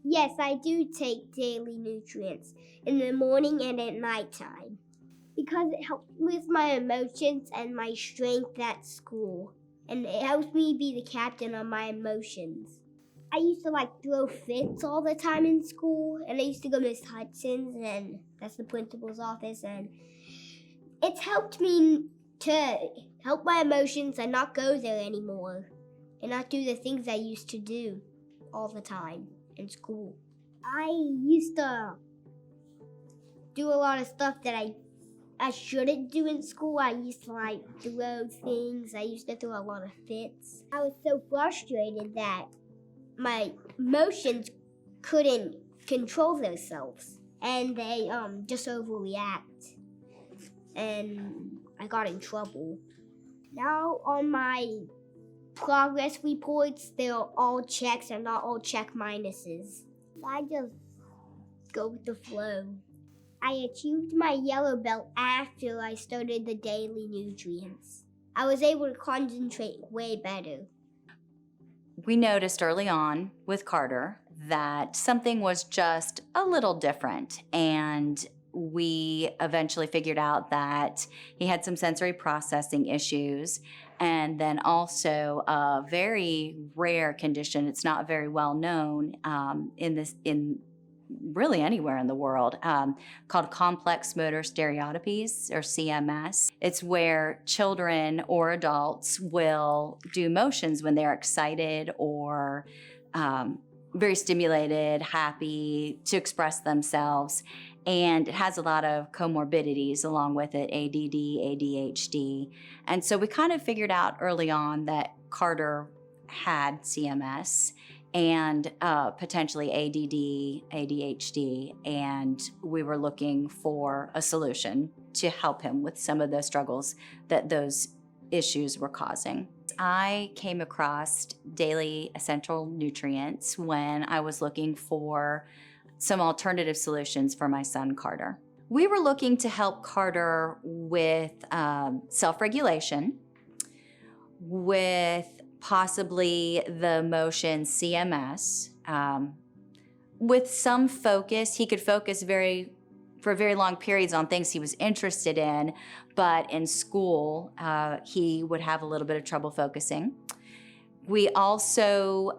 Yes, I do take daily nutrients in the morning and at nighttime because it helps with my emotions and my strength at school. And it helps me be the captain of my emotions. I used to throw fits all the time in school, and I used to go to Miss Hudson's, and that's the principal's office, and it's helped me to help my emotions and not go there anymore and not do the things I used to do all the time in school. I used to do a lot of stuff that I shouldn't do in school. I used to throw things. I used to throw a lot of fits. I was so frustrated that my emotions couldn't control themselves, and they just overreact, and I got in trouble. Now on my progress reports, they're all checks and not all check minuses. I just go with the flow. I achieved my yellow belt after I started the daily nutrients. I was able to concentrate way better. We noticed early on with Carter that something was just a little different, and we eventually figured out that he had some sensory processing issues, and then also a very rare condition. It's not very well known in really anywhere in the world, called complex motor stereotypies, or CMS. It's where children or adults will do motions when they're excited or very stimulated, happy to express themselves. And it has a lot of comorbidities along with it, ADD, ADHD. And so we kind of figured out early on that Carter had CMS and potentially ADD, ADHD, and we were looking for a solution to help him with some of the struggles that those issues were causing. I came across daily essential nutrients when I was looking for some alternative solutions for my son, Carter. We were looking to help Carter with self-regulation, with possibly the motion CMS, with some focus. He could focus for very long periods on things he was interested in, but in school, he would have a little bit of trouble focusing. We also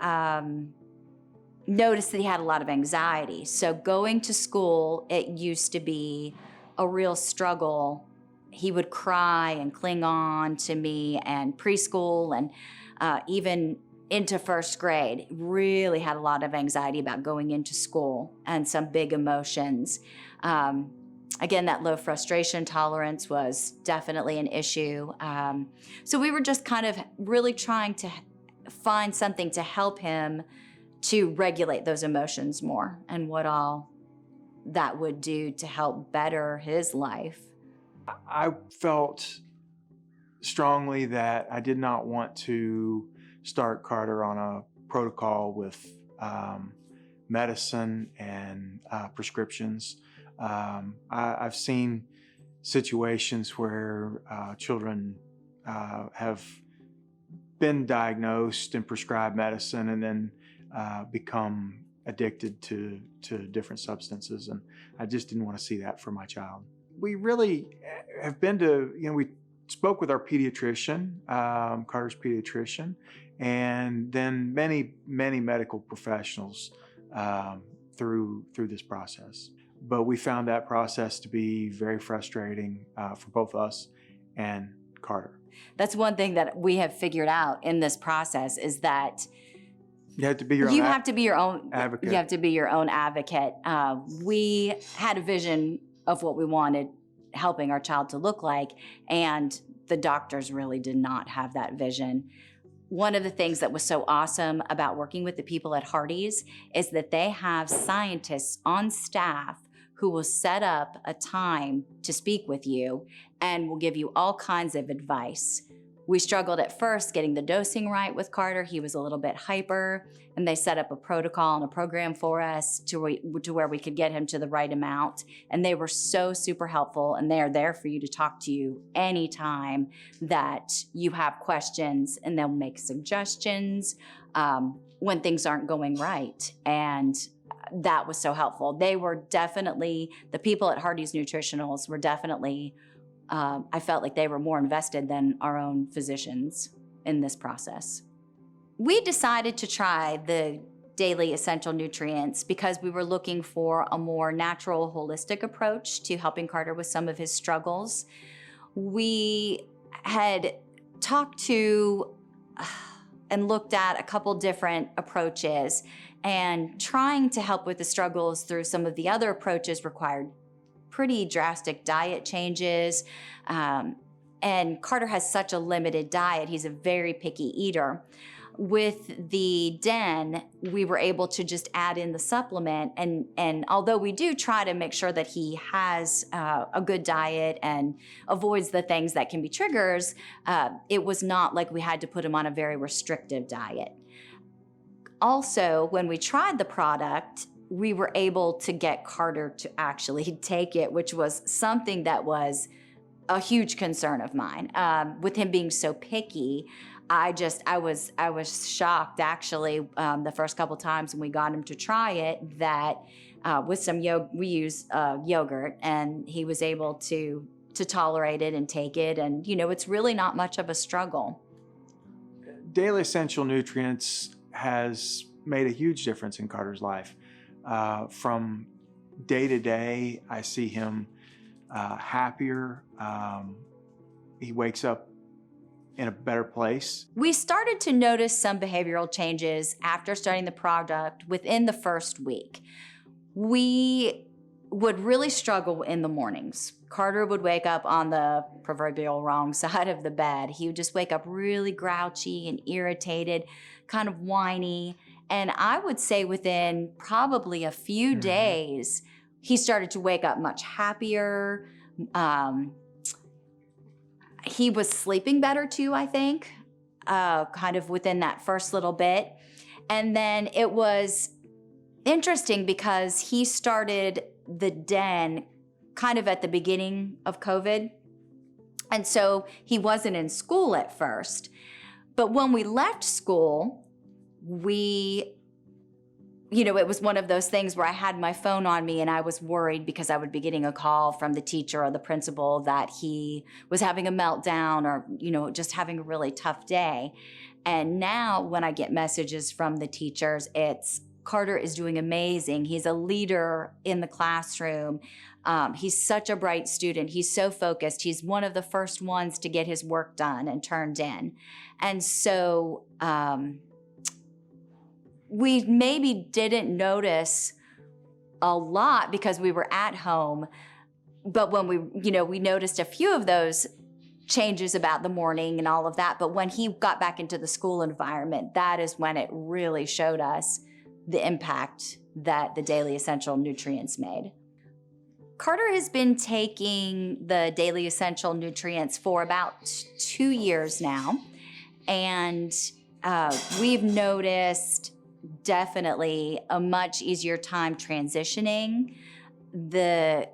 noticed that he had a lot of anxiety. So going to school, it used to be a real struggle. He would cry and cling on to me, and preschool and even into first grade, really had a lot of anxiety about going into school and some big emotions. Again, that low frustration tolerance was definitely an issue. So we were just kind of really trying to find something to help him to regulate those emotions more, and what all that would do to help better his life. I felt strongly that I did not want to start Carter on a protocol with medicine and prescriptions. I've seen situations where children have been diagnosed and prescribed medicine and then become addicted to different substances, and I just didn't want to see that for my child. We really have been to, we spoke with our pediatrician, Carter's pediatrician, and then many medical professionals through this process. But we found that process to be very frustrating for both us and Carter. That's one thing that we have figured out in this process, is that you have to be your own advocate. You have to be your own advocate. We had a vision of what we wanted helping our child to look like, and the doctors really did not have that vision. One of the things that was so awesome about working with the people at Hardee's is that they have scientists on staff who will set up a time to speak with you and will give you all kinds of advice. We struggled at first getting the dosing right with Carter. He was a little bit hyper, and they set up a protocol and a program for us to where we could get him to the right amount. And they were so super helpful, and they are there for you to talk to you anytime that you have questions, and they'll make suggestions when things aren't going right. And that was so helpful. They were definitely, the people at Hardy's Nutritionals were definitely, I felt like they were more invested than our own physicians in this process. We decided to try the daily essential nutrients because we were looking for a more natural, holistic approach to helping Carter with some of his struggles. We had talked to and looked at a couple different approaches, and trying to help with the struggles through some of the other approaches required pretty drastic diet changes. And Carter has such a limited diet. He's a very picky eater. With the Den, we were able to just add in the supplement. And although we do try to make sure that he has a good diet and avoids the things that can be triggers, it was not like we had to put him on a very restrictive diet. Also, when we tried the product, we were able to get Carter to actually take it, which was something that was a huge concern of mine. With him being so picky, I was shocked actually the first couple times when we got him to try it that with some we use yogurt, and he was able to tolerate it and take it, and it's really not much of a struggle. Daily essential nutrients has made a huge difference in Carter's life. From day to day, I see him happier. He wakes up in a better place. We started to notice some behavioral changes after starting the product within the first week. We would really struggle in the mornings. Carter would wake up on the proverbial wrong side of the bed. He would just wake up really grouchy and irritated, kind of whiny. And I would say within probably a few days, he started to wake up much happier. He was sleeping better too, I think, kind of within that first little bit. And then it was interesting because he started the Den kind of at the beginning of COVID. And so he wasn't in school at first. But when we left school, it was one of those things where I had my phone on me and I was worried because I would be getting a call from the teacher or the principal that he was having a meltdown or, just having a really tough day. And now when I get messages from the teachers, it's Carter is doing amazing. He's a leader in the classroom. He's such a bright student. He's so focused. He's one of the first ones to get his work done and turned in. And so, we maybe didn't notice a lot because we were at home, but when we noticed a few of those changes about the morning and all of that. But when he got back into the school environment, that is when it really showed us the impact that the daily essential nutrients made. Carter has been taking the daily essential nutrients for about 2 years now. And we've noticed definitely a much easier time transitioning. The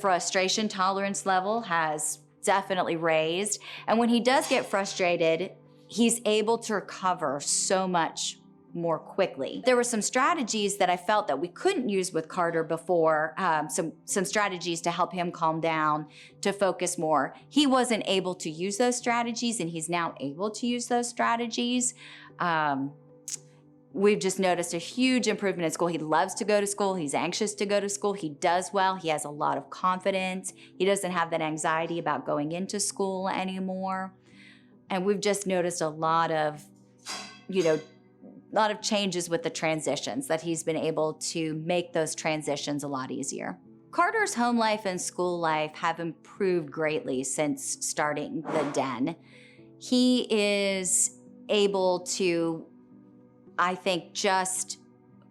frustration tolerance level has definitely raised. And when he does get frustrated, he's able to recover so much more quickly. There were some strategies that I felt that we couldn't use with Carter before, some strategies to help him calm down, to focus more. He wasn't able to use those strategies, and he's now able to use those strategies. We've just noticed a huge improvement in school. He loves to go to school. He's anxious to go to school. He does well. He has a lot of confidence. He doesn't have that anxiety about going into school anymore. And we've just noticed a lot of changes with the transitions, that he's been able to make those transitions a lot easier. Carter's home life and school life have improved greatly since starting the Den. He is able to, I think, just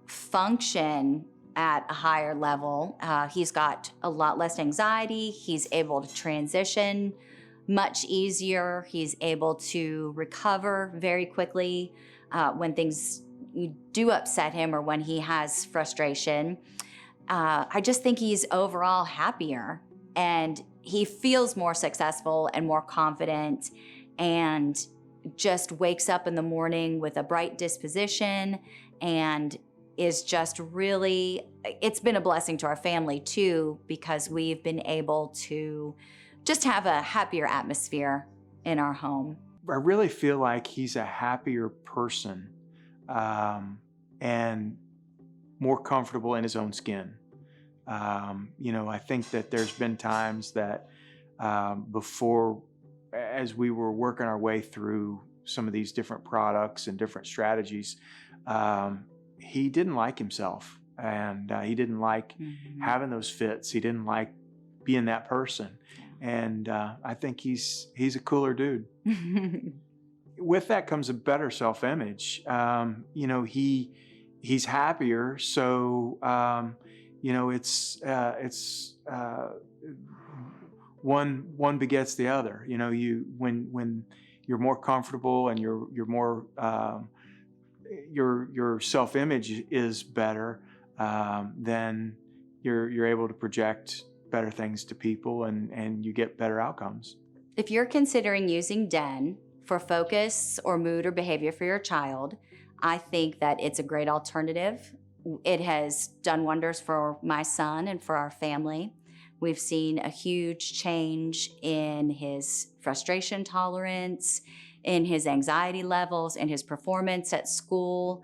function at a higher level. He's got a lot less anxiety. He's able to transition much easier. He's able to recover very quickly when things do upset him or when he has frustration. I just think he's overall happier, and he feels more successful and more confident, and just wakes up in the morning with a bright disposition and is just really, it's been a blessing to our family too, because we've been able to just have a happier atmosphere in our home. I really feel like he's a happier person and more comfortable in his own skin. I think that there's been times that before, as we were working our way through some of these different products and different strategies, he didn't like himself, and he didn't like having those fits. He didn't like being that person. And I think he's a cooler dude. With that comes a better self-image. He's happier, so it's one begets the other. When you're more comfortable and you're more your self-image is better, then you're able to project better things to people, and you get better outcomes. If you're considering using Den for focus or mood or behavior for your child, I think that it's a great alternative. It has done wonders for my son and for our family. We've seen a huge change in his frustration tolerance, in his anxiety levels, in his performance at school.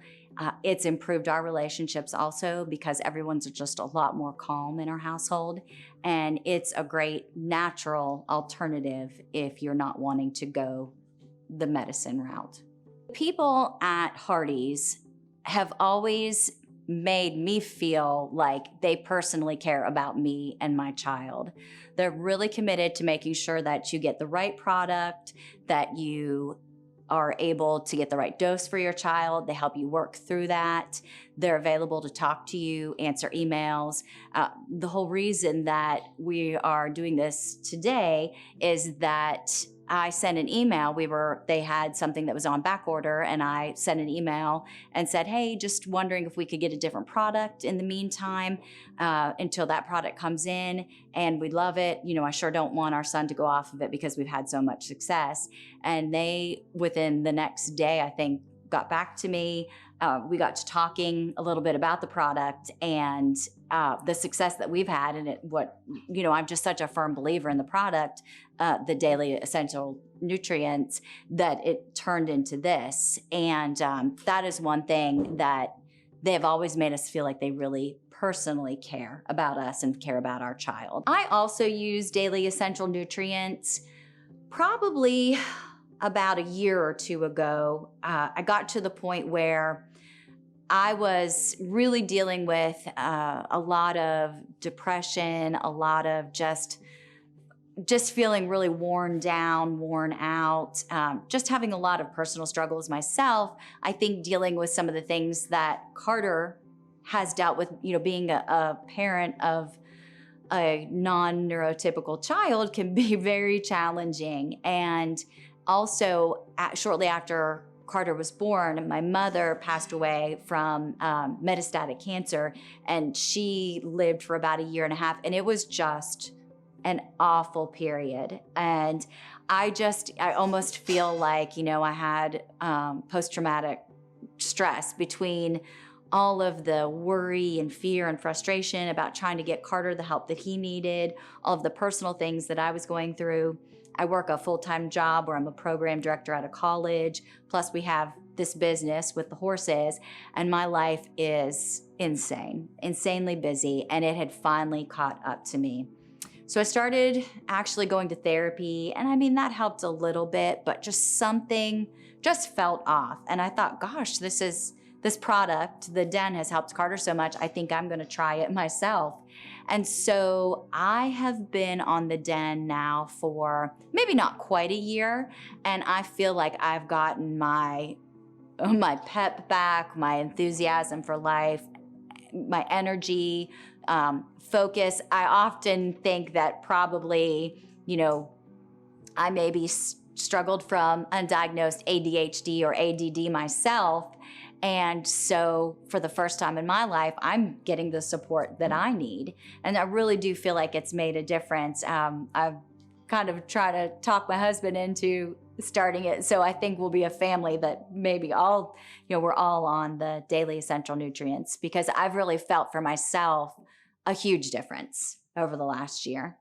It's improved our relationships also, because everyone's just a lot more calm in our household. And it's a great natural alternative if you're not wanting to go the medicine route. People at Hardee's have always made me feel like they personally care about me and my child. They're really committed to making sure that you get the right product, that you are able to get the right dose for your child. They help you work through that. They're available to talk to you, answer emails. The whole reason that we are doing this today is that I sent an email. They had something that was on back order, and I sent an email and said, hey, just wondering if we could get a different product in the meantime until that product comes in, and we'd love it. I sure don't want our son to go off of it because we've had so much success. And they, within the next day, I think, got back to me. We got to talking a little bit about the product and the success that we've had in it. I'm just such a firm believer in the product, the daily essential nutrients, that it turned into this. And that is one thing that they have always made us feel like they really personally care about us and care about our child. I also use daily essential nutrients probably about a year or two ago. I got to the point where I was really dealing with a lot of depression, a lot of just feeling really worn down, worn out, just having a lot of personal struggles myself. I think dealing with some of the things that Carter has dealt with, being a parent of a non-neurotypical child can be very challenging. And also, shortly after Carter was born, my mother passed away from metastatic cancer, and she lived for about a year and a half, and it was just an awful period. And I almost feel like, I had post-traumatic stress between all of the worry and fear and frustration about trying to get Carter the help that he needed, all of the personal things that I was going through. I work a full-time job where I'm a program director at a college. Plus we have this business with the horses, and my life is insanely busy, and it had finally caught up to me. So I started actually going to therapy, and that helped a little bit, but something felt off. And I thought, gosh, this product, the Den, has helped Carter so much. I think I'm going to try it myself. And so I have been on the Den now for maybe not quite a year, and I feel like I've gotten my pep back, my enthusiasm for life, my energy, focus. I often think that probably, I maybe struggled from undiagnosed ADHD or ADD myself. And so for the first time in my life, I'm getting the support that I need. And I really do feel like it's made a difference. I've kind of tried to talk my husband into starting it. So I think we'll be a family that maybe all, we're all on the daily essential nutrients, because I've really felt for myself a huge difference over the last year.